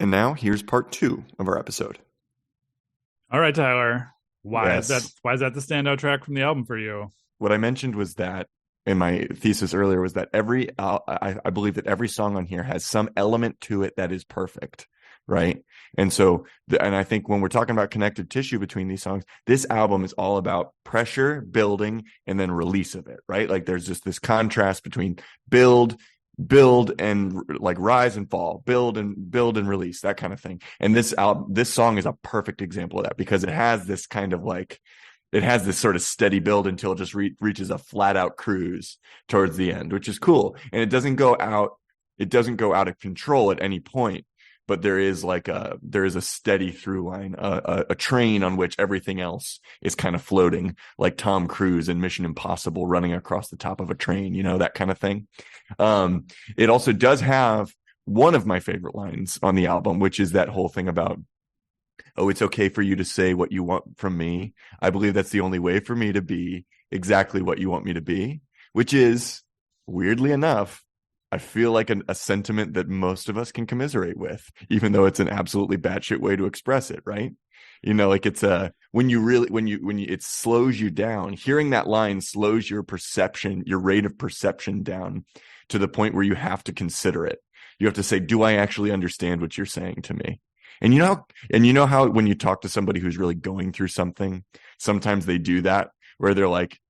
And now here's part 2 of our episode. All right, Tyler. Why is that? Yes. Why is that the standout track from the album for you? What I mentioned was that in my thesis earlier was that I believe that every song on here has some element to it that is perfect, right? And so, and I think when we're talking about connective tissue between these songs, this album is all about pressure, building, and then release of it, right? Like there's just this contrast between build and like rise and fall, build and release, that kind of thing. And this song is a perfect example of that because it has this kind of like, it has this sort of steady build until it just reaches a flat out cruise towards the end, which is cool. And it doesn't go out of control at any point, but there is a steady through line, a train on which everything else is kind of floating, like Tom Cruise in Mission Impossible running across the top of a train, that kind of thing. It also does have one of my favorite lines on the album, which is that whole thing about, oh, it's okay for you to say what you want from me. I believe that's the only way for me to be exactly what you want me to be, which is, weirdly enough, I feel like a sentiment that most of us can commiserate with, even though it's an absolutely batshit way to express it, right? Like it's it slows you down. Hearing that line slows your perception, your rate of perception down to the point where you have to consider it. You have to say, do I actually understand what you're saying to me? And you know how when you talk to somebody who's really going through something, sometimes they do that where they're like,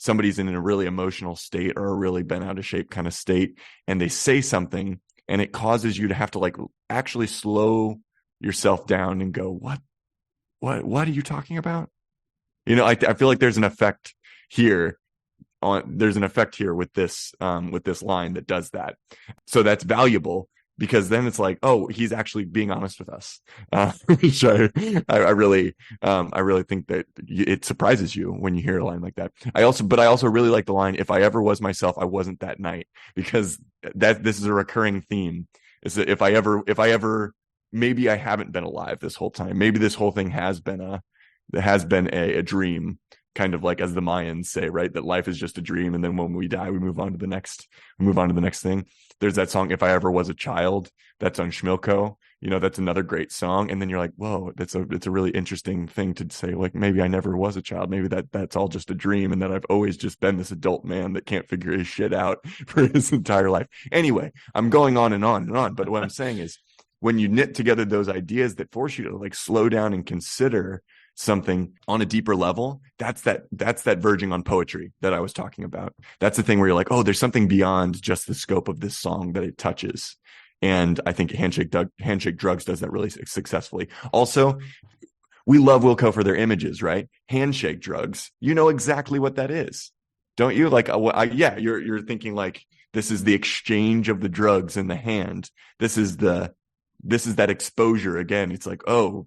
somebody's in a really emotional state or a really bent out of shape kind of state, and they say something and it causes you to have to like actually slow yourself down and go, what are you talking about? I feel like there's an effect here with this line that does that. So that's valuable because then it's like, oh, he's actually being honest with us. Which I really think that it surprises you when you hear a line like that. I also really like the line, if I ever was myself, I wasn't that night, because this is a recurring theme. Is that if I ever, maybe I haven't been alive this whole time. Maybe this whole thing has been a dream, kind of like as the Mayans say, right? That life is just a dream. And then when we die, we move on to the next thing. There's that song, If I Ever Was a Child, that's on Schmilko. That's another great song. And then you're like, whoa, it's a really interesting thing to say. Like, maybe I never was a child. Maybe that's all just a dream. And that I've always just been this adult man that can't figure his shit out for his entire life. Anyway, I'm going on and on and on. But what I'm saying is, when you knit together those ideas that force you to like slow down and consider something on a deeper level, that's that verging on poetry that I was talking about. That's the thing where you're like, oh, there's something beyond just the scope of this song that it touches. And I think Handshake Drugs does that really successfully. Also, we love Wilco for their images, right? Handshake Drugs, you know exactly what that is, don't you? Like, you're thinking like, this is the exchange of the drugs in the hand. This is that exposure again. It's like, oh,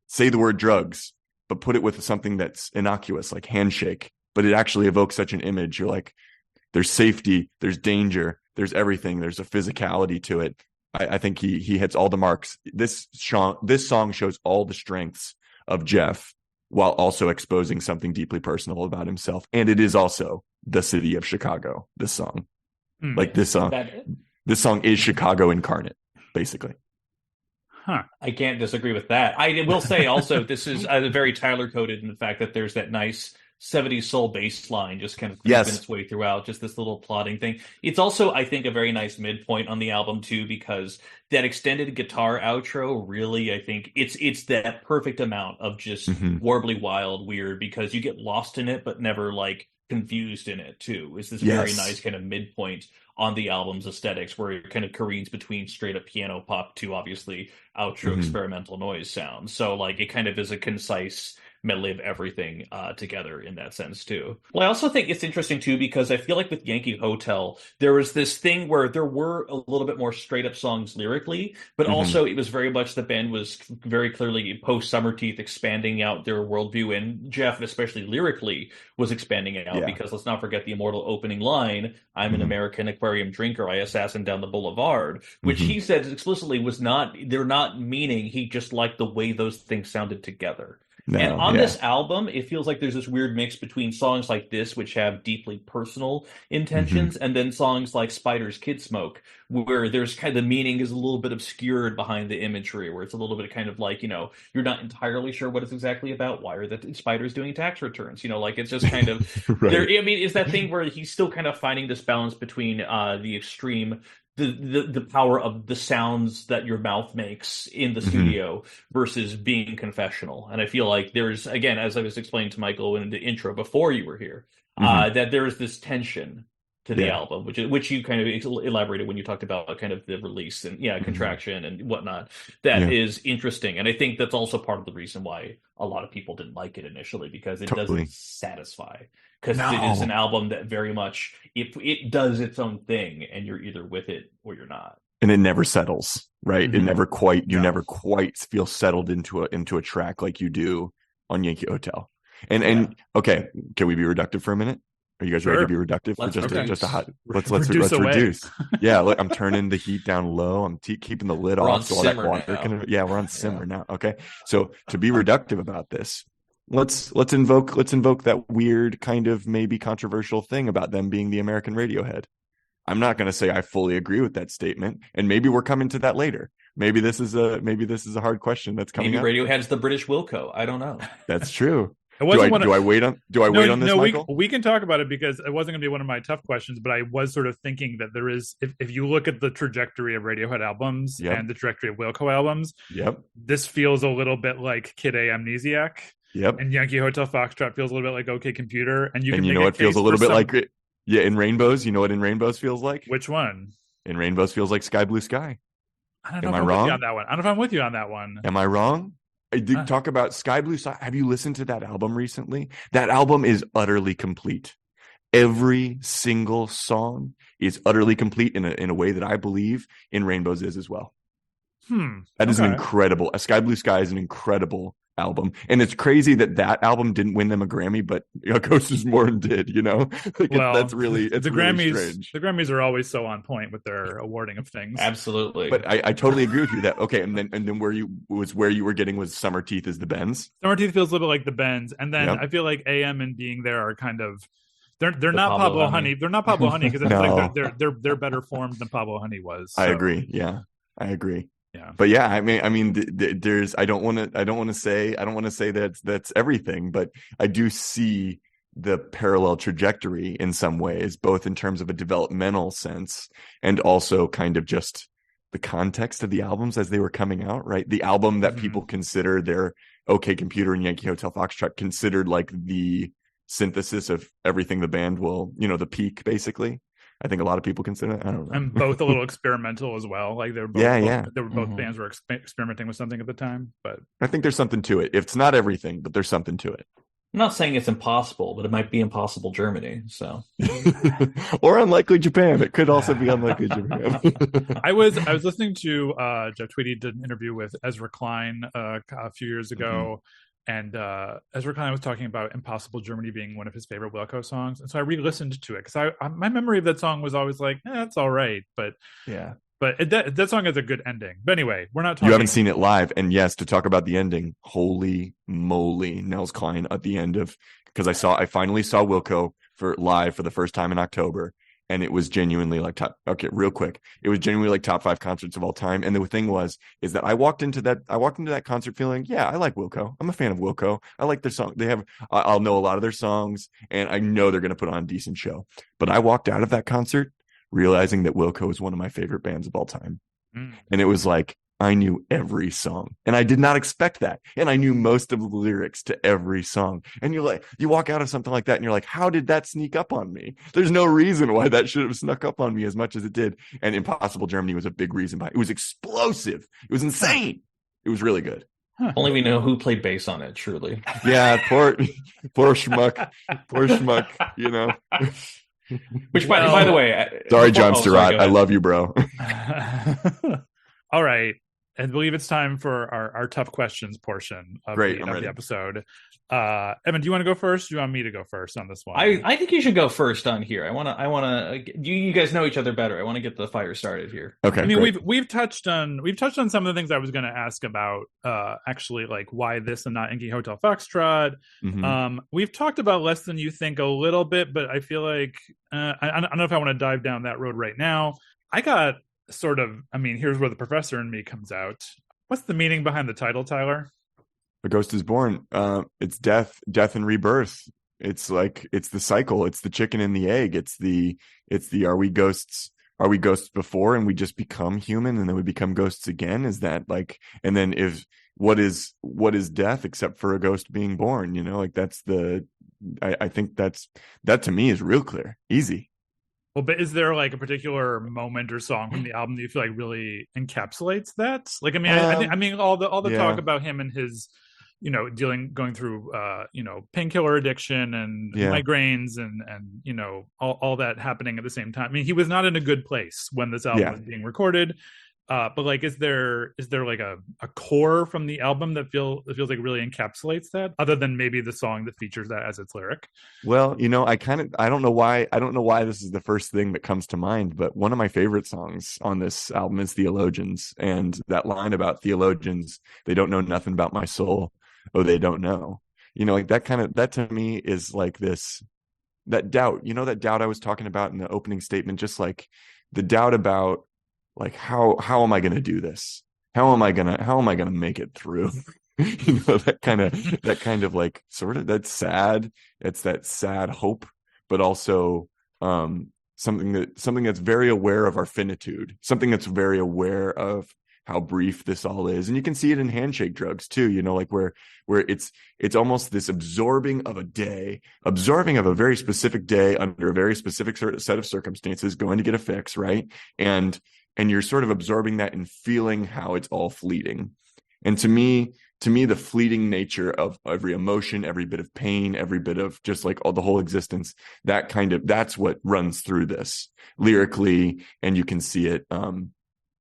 say the word drugs, but put it with something that's innocuous, like handshake, but it actually evokes such an image. You're like, there's safety, there's danger, there's everything, there's a physicality to it. I think he hits all the marks. This song shows all the strengths of Jeff while also exposing something deeply personal about himself. And it is also the city of Chicago, this song. Like this song is Chicago incarnate, basically. Huh. I can't disagree with that. I will say also, this is very Tyler coded in the fact that there's that nice 70s soul bass line just kind of creeping its way throughout, just this little plodding thing. It's also, I think, a very nice midpoint on the album too, because that extended guitar outro really, I think it's that perfect amount of just warbly wild weird, because you get lost in it but never like confused in it too. It's this very nice kind of midpoint on the album's aesthetics where it kind of careens between straight up piano pop to obviously outro experimental noise sounds. So like it kind of is a concise medley of everything together in that sense too. Well, I also think it's interesting too, because I feel like with Yankee Hotel, there was this thing where there were a little bit more straight up songs lyrically, but also it was very much the band was very clearly post Summerteeth expanding out their worldview, and Jeff, especially lyrically, was expanding it out because let's not forget the immortal opening line, I'm an American aquarium drinker, I assassin down the boulevard, which he said explicitly was not, they're not meaning he just liked the way those things sounded together. No, And on yeah. this album, it feels like there's this weird mix between songs like this, which have deeply personal intentions, and then songs like Spider's Kid Smoke, where there's kind of the meaning is a little bit obscured behind the imagery, where it's a little bit kind of like, you're not entirely sure what it's exactly about. Why are the spiders doing tax returns? Like it's just kind of Right. there. I mean, it's that thing where he's still kind of finding this balance between the extreme the power of the sounds that your mouth makes in the studio versus being confessional. And I feel like there's, again, as I was explaining to Michael in the intro before you were here, that there is this tension to the album, which you kind of elaborated when you talked about kind of the release and contraction and whatnot. That is interesting. And I think that's also part of the reason why a lot of people didn't like it initially, because it doesn't satisfy. Because it is an album that very much, if it does its own thing, and you're either with it or you're not. And it never settles, right? It never quite, never quite feel settled into a track like you do on Yankee Hotel. And okay, can we be reductive for a minute? Are you guys ready to be reductive? Let's reduce. Yeah, look, I'm turning the heat down low. I'm keeping the lid off so all that water we're on simmer now. Okay, so to be reductive about this, let's invoke that weird kind of maybe controversial thing about them being the American Radiohead. I'm not going to say I fully agree with that statement, and maybe we're coming to that later. Maybe this is a hard question that's coming up. Maybe Radiohead's the British Wilco. I don't know. That's true. Do I wait on this, Michael? We can talk about it, because it wasn't going to be one of my tough questions, but I was sort of thinking that there is, if you look at the trajectory of Radiohead albums and the trajectory of Wilco albums, this feels a little bit like Kid A Amnesiac. And Yankee Hotel Foxtrot feels a little bit like OK Computer. And you know what feels a little bit like it? Yeah, In Rainbows. You know what In Rainbows feels like? Which one? In Rainbows feels like Sky Blue Sky. I don't know if I'm with you on that one. I don't know if I'm with you on that one. Am I wrong? I did talk about Sky Blue Sky. Have you listened to that album recently? That album is utterly complete. Every single song is utterly complete in a way that I believe In Rainbows is as well. That is an incredible. Sky Blue Sky is an incredible album, and it's crazy that album didn't win them a Grammy, but Ghost is Mourn did. That's really the Grammys. Really strange. The Grammys are always so on point with their awarding of things. Absolutely, but I totally agree with you that and then where you were getting was Summer Teeth is the Bends. Summer Teeth feels a little bit like the Bends, and then I feel like AM and Being There are kind of. They're not Pablo Honey. They're not Pablo Honey, because it's like they're better formed than Pablo Honey was. So. I agree. Yeah, I agree. Yeah. But yeah, I mean, there's. I don't want to say that's everything, but I do see the parallel trajectory in some ways, both in terms of a developmental sense and also kind of just the context of the albums as they were coming out. Right, the album that people consider their OK Computer and Yankee Hotel Foxtrot considered like the synthesis of everything the band will, the peak basically. I think a lot of people consider it. I don't know. And both a little experimental as well. Like they were both bands were experimenting with something at the time. But I think there's something to it. It's not everything, but there's something to it. I'm not saying it's impossible, but it might be impossible Germany. So, or unlikely Japan. It could also be unlikely Japan. I was listening to Jeff Tweedy did an interview with Ezra Klein a few years ago. And Ezra Klein was talking about Impossible Germany being one of his favorite Wilco songs. And so I re-listened to it, because my memory of that song was always like, it's all right. But that song has a good ending. But anyway, we're not talking. You haven't seen it live. And yes, to talk about the ending, holy moly, Nels Klein at the end of, because I finally saw Wilco live for the first time in October. And it was genuinely like it was genuinely like top 5 concerts of all time. And the thing is that I walked into that concert feeling, I like Wilco. I'm a fan of Wilco. I like their song. I'll know a lot of their songs, and I know they're going to put on a decent show. But I walked out of that concert realizing that Wilco is one of my favorite bands of all time. And it was like, I knew every song, and I did not expect that. And I knew most of the lyrics to every song. And you walk out of something like that and you're like, how did that sneak up on me? There's no reason why that should have snuck up on me as much as it did. And Impossible Germany was a big reason behind it. It was explosive. It was insane. It was really good. Only we know who played bass on it, truly. Yeah, poor schmuck. Poor schmuck, Which, by the way... Sorry, John Sturratt. I love you, bro. All right. I believe it's time for our tough questions portion of the episode. Evan, do you want to go first? Or do you want me to go first on this one? I think you should go first on here. I want to. You guys know each other better. I want to get the fire started here. Okay. I mean, we've touched on some of the things I was going to ask about. Actually, like why this and not Yankee Hotel Foxtrot. Mm-hmm. We've talked about Less Than You Think a little bit, but I feel like I don't know if I want to dive down that road right now. I got sort of, I mean, here's where the professor in me comes out. What's the meaning behind the title, Tyler? A Ghost is Born. It's death and rebirth. It's like, it's the cycle. It's the chicken and the egg. It's the are we ghosts before and we just become human and then we become ghosts again? Is that like, and then what is death except for a ghost being born? You know, like that's I think that to me is real clear, easy. Well, but is there like a particular moment or song from the album that you feel like really encapsulates that? Like, I mean, I mean, all the talk about him and his, you know, going through, you know, painkiller addiction and migraines and you know, all that happening at the same time. I mean, he was not in a good place when this album was being recorded. But like, is there like a core from the album that feels like really encapsulates that, other than maybe the song that features that as its lyric? Well, you know, I don't know why this is the first thing that comes to mind, but one of my favorite songs on this album is Theologians, and that line about theologians, they don't know nothing about my soul. Oh, they don't know. You know, like that to me is like that doubt, you know, that doubt I was talking about in the opening statement, just like the doubt about, like, how am I going to do this? How am I going to make it through? You know, that kind of like sort of, that's sad. It's that sad hope, but also something that's very aware of our finitude, something that's very aware of how brief this all is. And you can see it in Handshake Drugs too, you know, like where it's almost this absorbing of a very specific day under a very specific set of circumstances, going to get a fix, right? And you're sort of absorbing that and feeling how it's all fleeting. And to me, the fleeting nature of every emotion, every bit of pain, every bit of just like all the whole existence, that's what runs through this lyrically. And you can see it.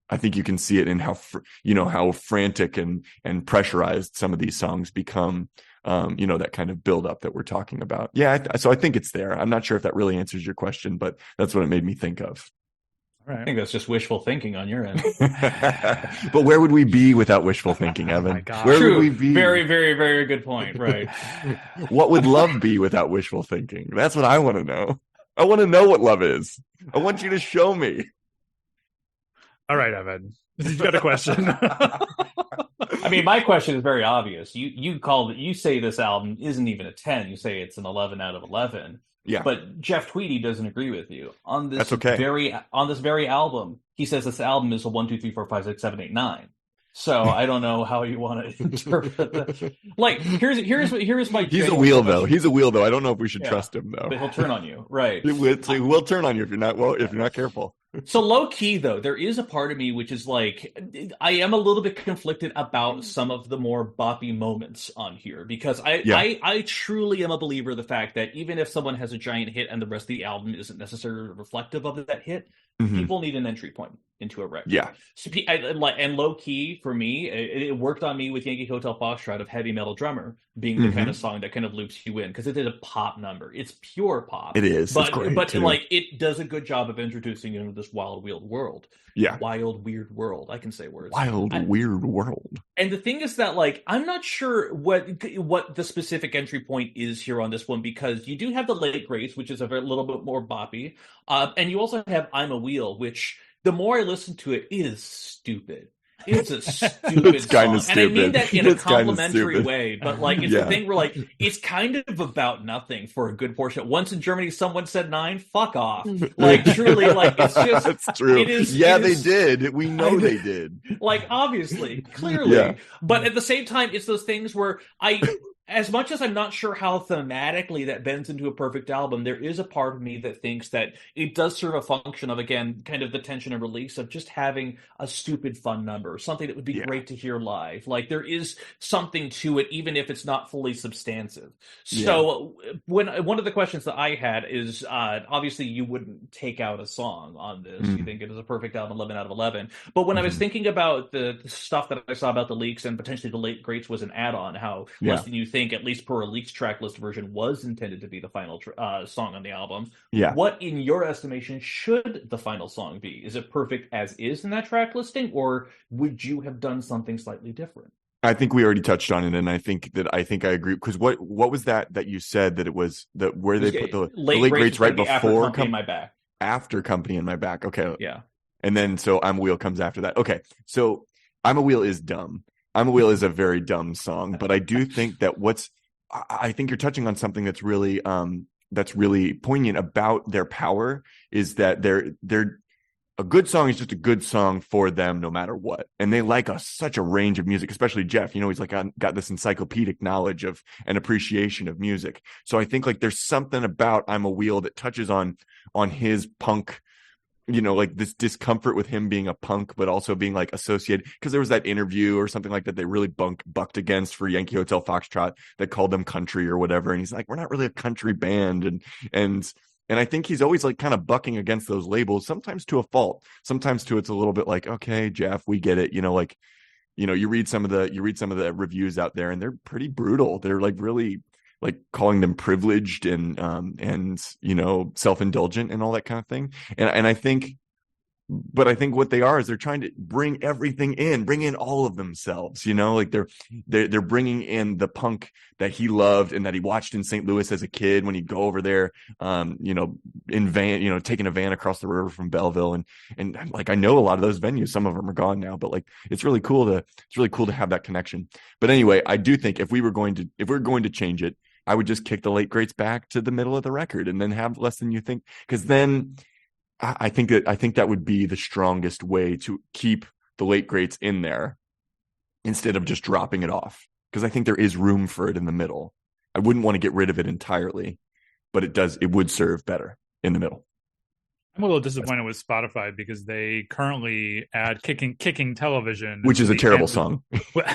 I think you can see it in how frantic and pressurized some of these songs become, you know, that kind of buildup that we're talking about. Yeah. So I think it's there. I'm not sure if that really answers your question, but that's what it made me think of. Right. I think that's just wishful thinking on your end. But where would we be without wishful thinking, Evan? Oh my God. Where would we be? Very, very, very good point. Right. What would love be without wishful thinking? That's what I want to know. I want to know what love is. I want you to show me. All right, Evan. You've got a question. I mean, my question is very obvious. You say this album isn't even a 10. You say it's an 11 out of 11. Yeah. But Jeff Tweedy doesn't agree with you on this. That's okay. On this very album. He says this album is a 1, 2, 3, 4, 5, 6, 7, 8, 9. So I don't know how you want to interpret that. Like, here's my. He's a wheel though. I don't know if we should trust him though. But he'll turn on you, right? He will turn on you if you're not careful. So low key though, there is a part of me which is like, I am a little bit conflicted about some of the more boppy moments on here, because I truly am a believer of the fact that even if someone has a giant hit and the rest of the album isn't necessarily reflective of that hit, people need an entry point into a record. Yeah. So, and low key for me, it worked on me with Yankee Hotel Foxtrot of Heavy Metal Drummer being the kind of song that kind of loops you in, because it is a pop number. It's pure pop. It is. But like it does a good job of introducing you into this wild, weird world. Yeah. Wild, weird world. I can say words. Weird world. And the thing is that, like, I'm not sure what the specific entry point is here on this one, because you do have the Late Grace, which is a little bit more boppy. And you also have I'm a Wheel, which the more I listen to it is stupid. It's a stupid song. Stupid. And I mean that in a complimentary way, but like it's the thing where like it's kind of about nothing for a good portion. Once in Germany someone said 9, fuck off. Like truly, like it's just that's true. It is, they did. We know they did. Like obviously, clearly. But at the same time, it's those things where as much as I'm not sure how thematically that bends into a perfect album, there is a part of me that thinks that it does serve a function of, again, kind of the tension and release of just having a stupid fun number, something that would be great to hear live. Like, there is something to it, even if it's not fully substantive. So when one of the questions that I had is, obviously you wouldn't take out a song on this. You think it is a perfect album, 11 out of 11. But when I was thinking about the stuff that I saw about the leaks and potentially the late greats was an add-on, how less than you think, at least per a leaks track list version, was intended to be the final song on the album. What, in your estimation, should the final song be? Is it perfect as is in that track listing, or would you have done something slightly different? I think we already touched on it, and I think I agree, because what was that you said that it was that where they put the late greats right before Company in My Back, after Company in My Back. Okay, yeah, and then so I'm a Wheel comes after that. Okay, so I'm a Wheel is dumb. I'm a Wheel is a very dumb song, but I do think that I think you're touching on something that's really poignant about their power, is that they're a good song is just a good song for them no matter what. And they like such a range of music, especially Jeff. He's like got this encyclopedic knowledge of and appreciation of music. So I think like there's something about I'm a Wheel that touches on his punk, like this discomfort with him being a punk, but also being like associated, because there was that interview or something like that they really bucked against for Yankee Hotel Foxtrot that called them country or whatever. And he's like, we're not really a country band. And I think he's always like kind of bucking against those labels, sometimes to a fault, sometimes to it's a little bit like, okay, Jeff, we get it. You read some of the reviews out there and they're pretty brutal. They're like really like calling them privileged and self-indulgent and all that kind of thing. And I think what they are is they're trying to bring everything bring in all of themselves, like they're bringing in the punk that he loved and that he watched in St. Louis as a kid when he'd go over there, in van, taking a van across the river from Belleville. And like, I know a lot of those venues, some of them are gone now, but like, it's really cool to have that connection. But anyway, I do think if we're going to change it, I would just kick the late greats back to the middle of the record and then have Less Than You Think. Cause then I think that would be the strongest way to keep the late greats in there instead of just dropping it off. Because I think there is room for it in the middle. I wouldn't want to get rid of it entirely, but it would serve better in the middle. I'm a little disappointed with Spotify because they currently add Kicking Television, which is a terrible song. But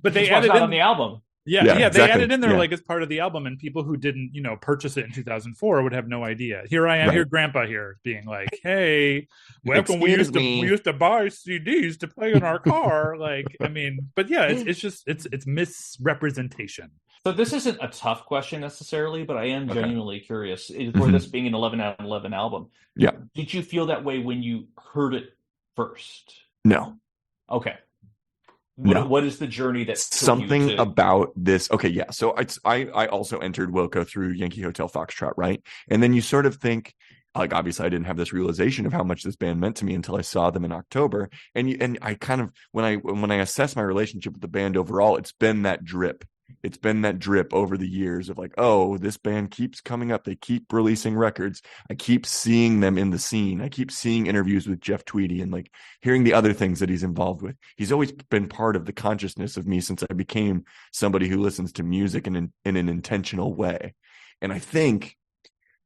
they added it on the album. Yeah, they added it in there like as part of the album, and people who didn't, purchase it in 2004 would have no idea. Here I am, here Grandpa here, being like, "Hey, welcome. We used to buy CDs to play in our car." But yeah, it's misrepresentation. So this isn't a tough question necessarily, but I am genuinely curious for this being an 11 out of 11 album. Yeah, did you feel that way when you heard it first? No. Okay. No. What is the journey that something about this? Okay, yeah. So I also entered Wilco through Yankee Hotel Foxtrot, right? And then you sort of think, like, obviously I didn't have this realization of how much this band meant to me until I saw them in October. And I kind of when I assess my relationship with the band overall, it's been that drip. It's been that drip over the years of like, oh, this band keeps coming up. They keep releasing records. I keep seeing them in the scene. I keep seeing interviews with Jeff Tweedy and like hearing the other things that he's involved with. He's always been part of the consciousness of me since I became somebody who listens to music in an intentional way. And I think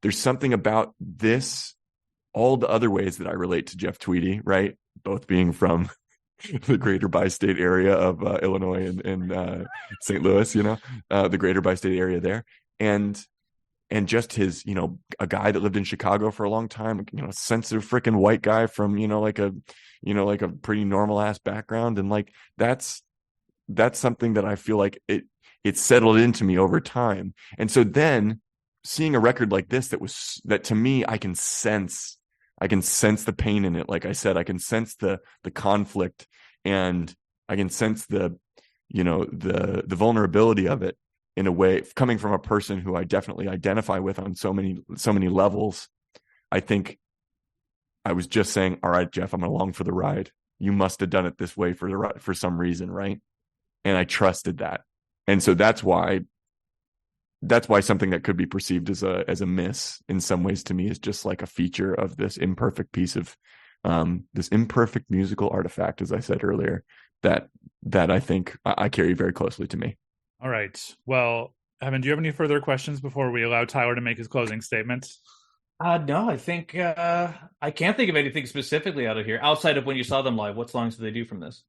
there's something about this, all the other ways that I relate to Jeff Tweedy, right? Both being from the greater bi-state area of Illinois and St. Louis, the greater bi-state area there. And just his, a guy that lived in Chicago for a long time, sensitive freaking white guy from, like a pretty normal ass background. And like, that's something that I feel like it settled into me over time. And so then seeing a record like this, that to me, I can sense the pain in it. Like I said, I can sense the conflict, and I can sense the vulnerability of it in a way, coming from a person who I definitely identify with on so many levels. I think I was just saying, all right, Jeff, I'm along for the ride. You must have done it this way for some reason, right? And I trusted that. And so that's why something that could be perceived as a miss in some ways to me is just like a feature of this imperfect piece of this imperfect musical artifact, as I said earlier, that I think I carry very closely to me. All right. Well, Evan, do you have any further questions before we allow Tyler to make his closing statement? No, I think I can't think of anything specifically out of here outside of when you saw them live. What songs did they do from this?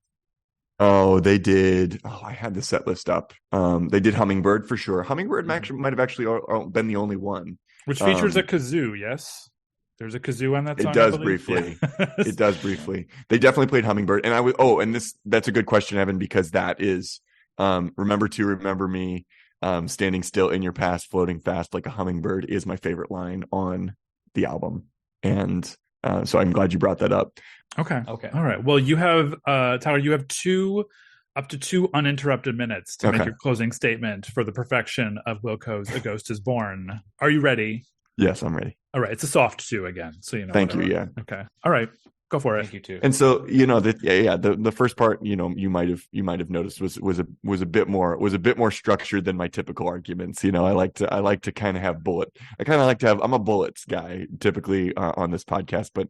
Oh, they did. Oh, I had the set list up. They did Hummingbird for sure. Hummingbird might have actually been the only one. Which features a kazoo, yes? There's a kazoo on that song. It does briefly. Yeah. It does briefly. They definitely played Hummingbird. And that's a good question, Evan, because that is Remember to Remember Me, standing still in your past, floating fast like a hummingbird is my favorite line on the album. And so I'm glad you brought that up. Okay. All right. Well, you have, Tyler, you have up to 2 uninterrupted minutes to make your closing statement for the perfection of Wilco's A Ghost is Born. Are you ready? Yes, I'm ready. All right. It's a soft 2 again. So, Thank you. Yeah. Okay. All right. Go for it. Thank you too. And so, the first part, you might have noticed was a bit more structured than my typical arguments. I like to kind of have I'm a bullets guy typically on this podcast, but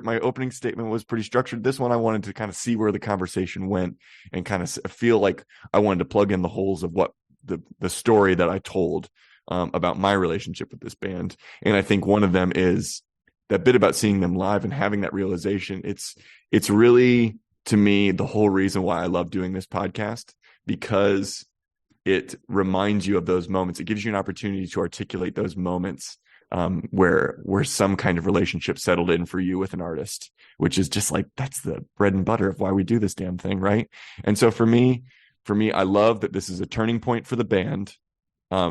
my opening statement was pretty structured. This one I wanted to kind of see where the conversation went and kind of feel like I wanted to plug in the holes of what the story that I told about my relationship with this band. And I think one of them is that bit about seeing them live and having that realization. It's really, to me, the whole reason why I love doing this podcast, because it reminds you of those moments. It gives you an opportunity to articulate those moments where some kind of relationship settled in for you with an artist, which is just like, that's the bread and butter of why we do this damn thing, right? And so for me, I love that this is a turning point for the band.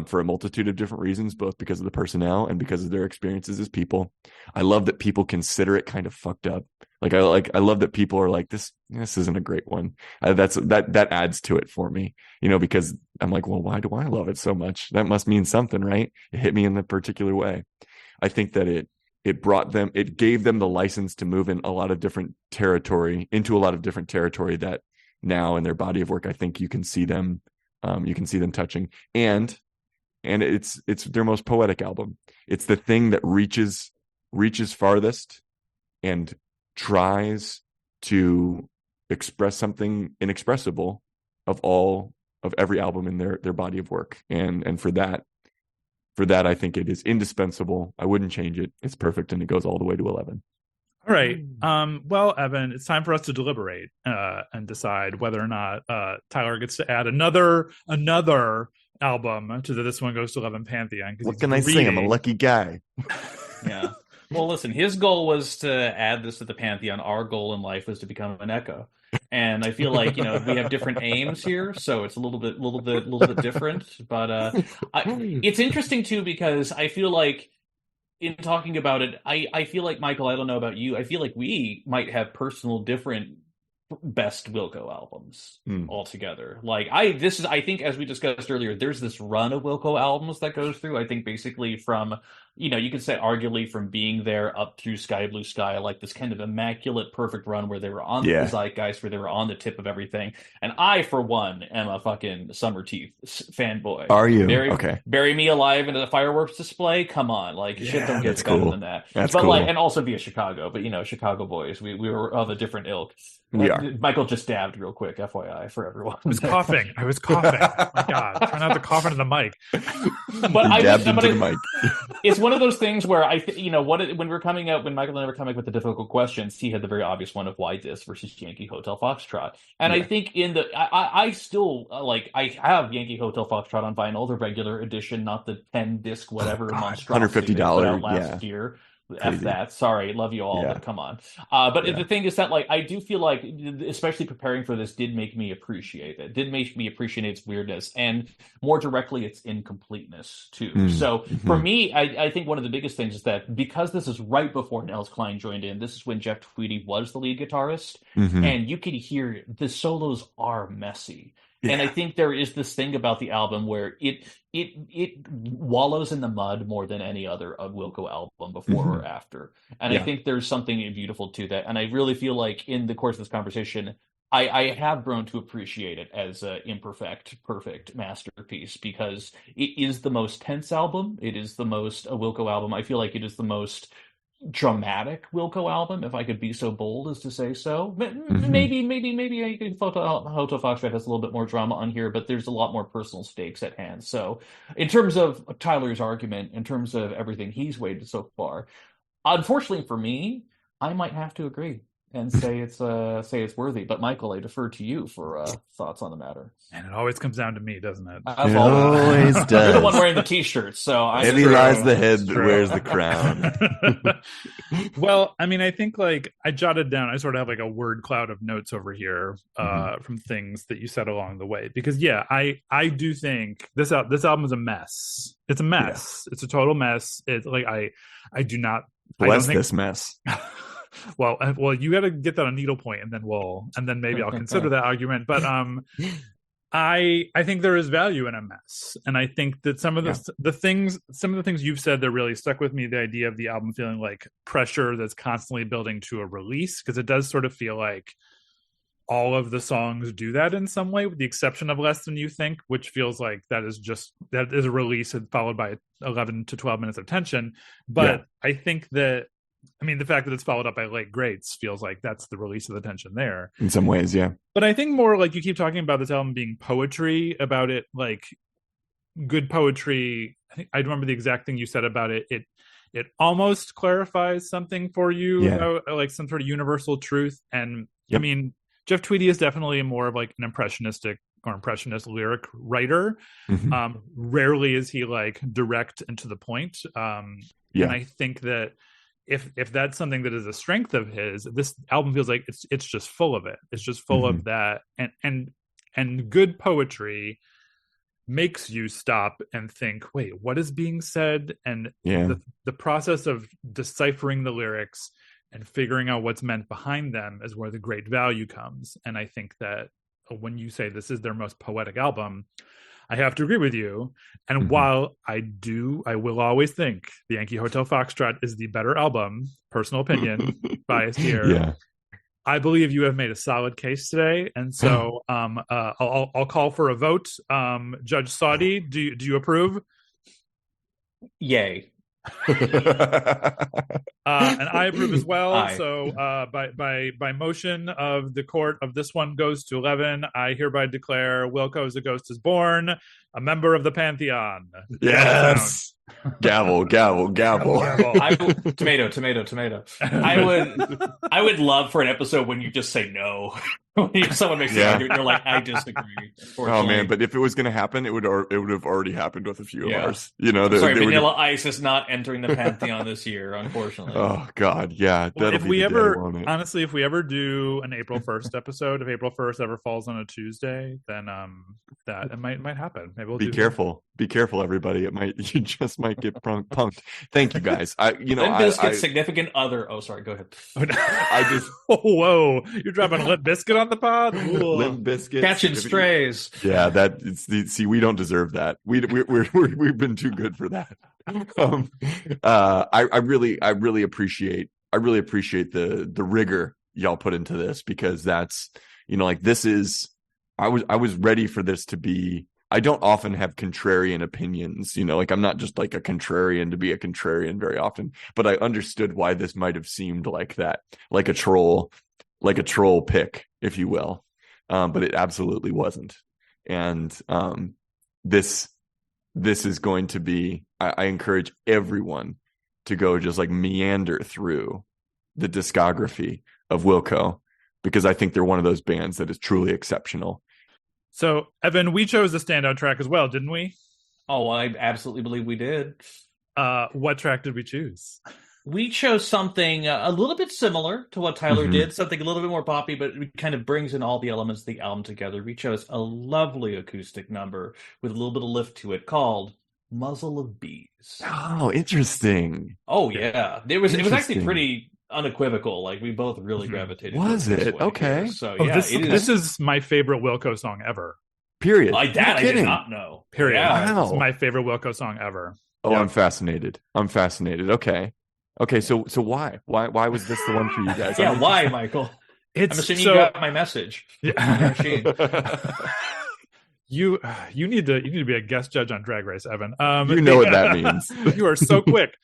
For a multitude of different reasons, both because of the personnel and because of their experiences as people. I love that people consider it kind of fucked up. I love that people are like, this isn't a great one. That adds to it for me, because I'm like, well, why do I love it so much? That must mean something, right? It hit me in the particular way. I think that it gave them the license to move in into a lot of different territory that now in their body of work, I think you can see them touching. And it's their most poetic album. It's the thing that reaches farthest and tries to express something inexpressible of every album in their body of work. And for that, I think it is indispensable. I wouldn't change it. It's perfect, and it goes all the way to 11. All right. Well, Evan, it's time for us to deliberate and decide whether or not Tyler gets to add another album to This One Goes to 11 pantheon. What can I say? I'm a lucky guy. Yeah. Well, listen, his goal was to add this to the pantheon. Our goal in life was to become an echo. And I feel like, we have different aims here, so it's a little bit different. But it's interesting too, because I feel like in talking about it, I feel like, Michael, I don't know about you, I feel like we might have personal different best Wilco albums altogether. I think, as we discussed earlier, there's this run of Wilco albums that goes through, I think, basically from, you could say arguably from Being There up through Sky Blue Sky, like this kind of immaculate, perfect run where they were on the zeitgeist, where they were on the tip of everything. And I, for one, am a fucking Summer Teeth fanboy. Are you? Okay. Bury Me Alive in a fireworks display? Come on. Shit don't get better than that. That's cool. And also via Chicago. But, Chicago boys, we were of a different ilk. We are. Michael just dabbed real quick, FYI, for everyone. I was coughing. Oh my God. Try not to cough into the mic. The mic. It's one of those things where when Michael and I were coming up with the difficult questions, he had the very obvious one of why this versus Yankee Hotel Foxtrot. And I think I still I have Yankee Hotel Foxtrot on vinyl, the regular edition, not the 10-disc whatever monstrosity $150 last year. F that. Sorry, love you all, but come on. But the thing is that I do feel like, especially preparing for this, did make me appreciate it. Did make me appreciate its weirdness and more directly its incompleteness too. So for me, I think one of the biggest things is that because this is right before Nels Cline joined in, this is when Jeff Tweedy was the lead guitarist, and you could hear the solos are messy. Yeah. And I think there is this thing about the album where it wallows in the mud more than any other Wilco album before or after. And I think there's something beautiful to that. And I really feel like in the course of this conversation, I have grown to appreciate it as an imperfect, perfect masterpiece, because it is the most tense album. It is the most Wilco album. I feel like it is the most dramatic Wilco album, if I could be so bold as to say so. Maybe I think Hotel Foxtrot has a little bit more drama on here, but there's a lot more personal stakes at hand. So in terms of Tyler's argument, in terms of everything he's weighted so far, unfortunately for me, I might have to agree and say it's worthy. But Michael, I defer to you for thoughts on the matter. And it always comes down to me, doesn't it? It always does. You're the one wearing the t-shirt, so heavy lies the head that wears the crown. Well, I mean, I think like I jotted down, I sort of have like a word cloud of notes over here from things that you said along the way. Because yeah, I do think this album is a mess. It's a mess. Yeah. It's a total mess. It's like I do not bless this mess. Well, you got to get that on needlepoint, and then maybe I'll consider that argument. But I think there is value in a mess, and I think that some of the things you've said that really stuck with me. The idea of the album feeling like pressure that's constantly building to a release, because it does sort of feel like all of the songs do that in some way, with the exception of Less Than You Think, which feels like that is a release followed by 11 to 12 minutes of tension. But I think that. I mean, the fact that it's followed up by Late Greats feels like that's the release of the tension there. In some ways, yeah. But I think more like you keep talking about this album being poetry, about it like good poetry. I remember the exact thing you said about it. It almost clarifies something for you, about, like some sort of universal truth. And I mean, Jeff Tweedy is definitely more of like an impressionist lyric writer. Rarely is he like direct and to the point. And I think that if that's something that is a strength of his, this album feels like it's just full of it. It's just full of that, and good poetry makes you stop and think, wait, what is being said? And the process of deciphering the lyrics and figuring out what's meant behind them is where the great value comes. And I think that when you say this is their most poetic album, I have to agree with you. And while I will always think the Yankee Hotel Foxtrot is the better album, personal opinion, biased here. Yeah. I believe you have made a solid case today. And so I'll call for a vote. Judge Sawdey, do you approve? Yay. And I approve as well. Aye. So by motion of the court of this one goes to 11. I hereby declare Wilco as a Ghost is Born, a member of the pantheon. Yes. Gavel. Tomato. I would love for an episode when you just say no. When someone makes the argument, you're like, I disagree. Oh man, but if it was going to happen, it would have already happened with a few of ours. You know, Vanilla Ice is not entering the pantheon this year, unfortunately. Oh God, yeah. Well, if we ever do an April 1st episode, if April 1st ever falls on a Tuesday, then that it might happen. Maybe we'll be careful. Be careful, everybody. You just might get punked. Thank you, guys. Limp Bizkit's significant other. Oh, sorry. Go ahead. Whoa! You're dropping Limp Bizkit on the pod. Limp Bizkit catching strays. Yeah, we don't deserve that. We've been too good for that. I really appreciate the rigor y'all put into this, because that's this is. I was ready for this to be. I don't often have contrarian opinions, I'm not just like a contrarian to be a contrarian very often, but I understood why this might have seemed like that, like a troll pick, if you will. But it absolutely wasn't. And this is going to be, I encourage everyone to go just like meander through the discography of Wilco, because I think they're one of those bands that is truly exceptional. So, Evan, we chose the standout track as well, didn't we? Oh, I absolutely believe we did. What track did we choose? We chose something a little bit similar to what Tyler did, something a little bit more poppy, but it kind of brings in all the elements of the album together. We chose a lovely acoustic number with a little bit of lift to it called Muzzle of Bees. Oh, interesting. Oh, yeah. It was actually pretty unequivocal. Like, we both really gravitated. Was it? Okay. Here. So yeah, this is my favorite Wilco song ever. Period. Like that, I did not know. Period. Yeah. Wow. It's my favorite Wilco song ever. Oh, yep. I'm fascinated. Okay. So why was this the one for you guys? Yeah, why, Michael? I'm assuming you got my message. Yeah. You need to be a guest judge on Drag Race, Evan. You know what that means. You are so quick.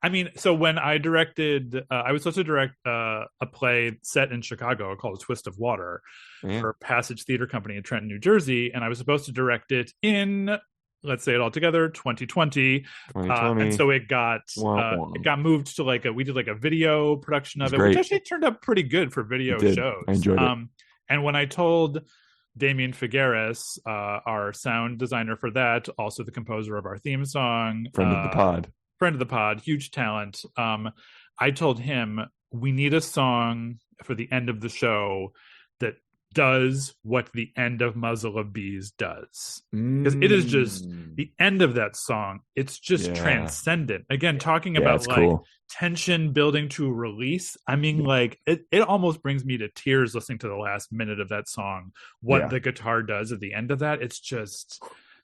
I mean, so when I directed, I was supposed to direct a play set in Chicago called A Twist of Water for Passage Theater Company in Trenton, New Jersey, and I was supposed to direct it in, let's say it all together, 2020. And so it got moved to we did like a video production of it, which actually turned out pretty good for video shows. I enjoyed it. And when I told Damien Figueres, our sound designer for that, also the composer of our theme song, friend of the pod, huge talent. I told him we need a song for the end of the show that does what the end of Muzzle of Bees does, because it is just the end of that song. It's just transcendent. Again, talking about cool tension building to release. I mean, it almost brings me to tears listening to the last minute of that song. What the guitar does at the end of that, it's just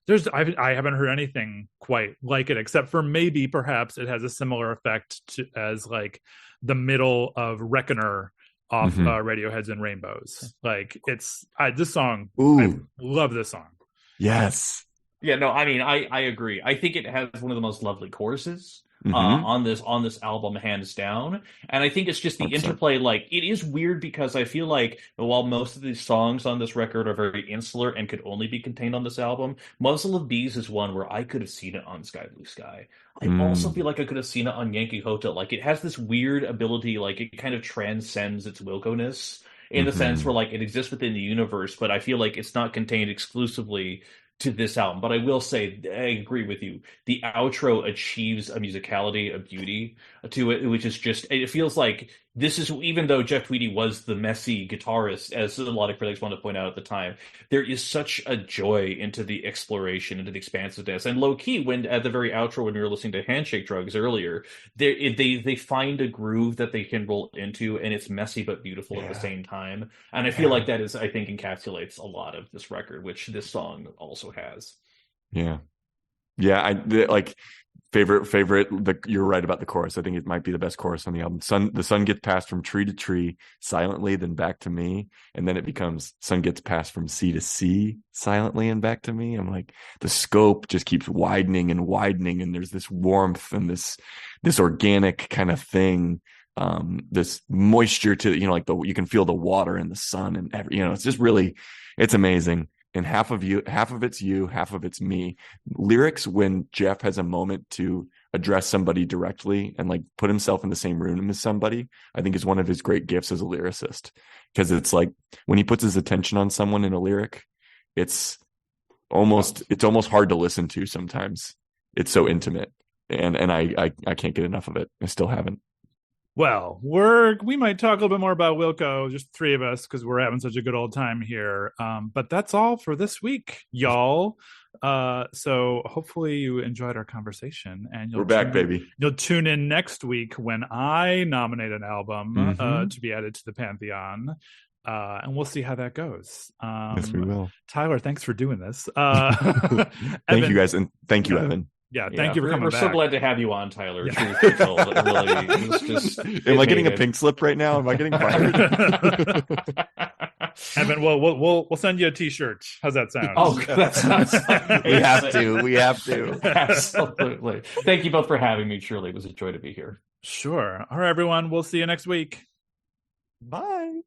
I haven't heard anything quite like it, except for maybe perhaps it has a similar effect as the middle of Reckoner off Radiohead's and Rainbows. It's this song. I love this song. Yes. Yeah, no, I mean, I agree. I think it has one of the most lovely choruses on this album, hands down. And I think it's just the 100%. Interplay. It is weird because I feel like while most of these songs on this record are very insular and could only be contained on this album, Muzzle of Bees is one where I could have seen it on Sky Blue Sky. I also feel like I could have seen it on Yankee Hotel. It has this weird ability, it kind of transcends its Wilco-ness in the sense where it exists within the universe, but I feel like it's not contained exclusively to this album. But I will say, I agree with you. The outro achieves a musicality, a beauty to it, which is just, it feels like this is, even though Jeff Tweedy was the messy guitarist, as a lot of critics wanted to point out at the time, there is such a joy into the exploration, into the expansiveness. And low key, when at the very outro, when we were listening to Handshake Drugs earlier, they find a groove that they can roll into, and it's messy but beautiful at the same time. And I feel like that is, I think, encapsulates a lot of this record, which this song also has. Yeah. Favorite. You're right about the chorus. I think it might be the best chorus on the album. The sun gets passed from tree to tree silently, then back to me, and then it becomes sun gets passed from sea to sea silently and back to me. I'm like, the scope just keeps widening and widening, and there's this warmth and this organic kind of thing, this moisture to you can feel the water and the sun and it's just really, it's amazing. And half of it's you, half of it's me. Lyrics, when Jeff has a moment to address somebody directly and put himself in the same room as somebody, I think is one of his great gifts as a lyricist. Because it's when he puts his attention on someone in a lyric, it's almost hard to listen to sometimes. It's so intimate. And I can't get enough of it. I still haven't. Well, we might talk a little bit more about Wilco, just three of us, because we're having such a good old time here. But that's all for this week, y'all. So hopefully you enjoyed our conversation, and we're back, baby. You'll tune in next week when I nominate an album to be added to the pantheon. And we'll see how that goes. Yes, we will. Tyler, thanks for doing this. Thank you guys, and thank you, Evan. Yeah, thank you for coming back. We're so glad to have you on, Tyler. Yeah. It was just, am I getting a pink slip right now? Am I getting fired? Evan, we'll send you a T-shirt. How's that sound? Oh, that sounds We have to. Absolutely. Thank you both for having me. Truly, it was a joy to be here. Sure. All right, everyone. We'll see you next week. Bye.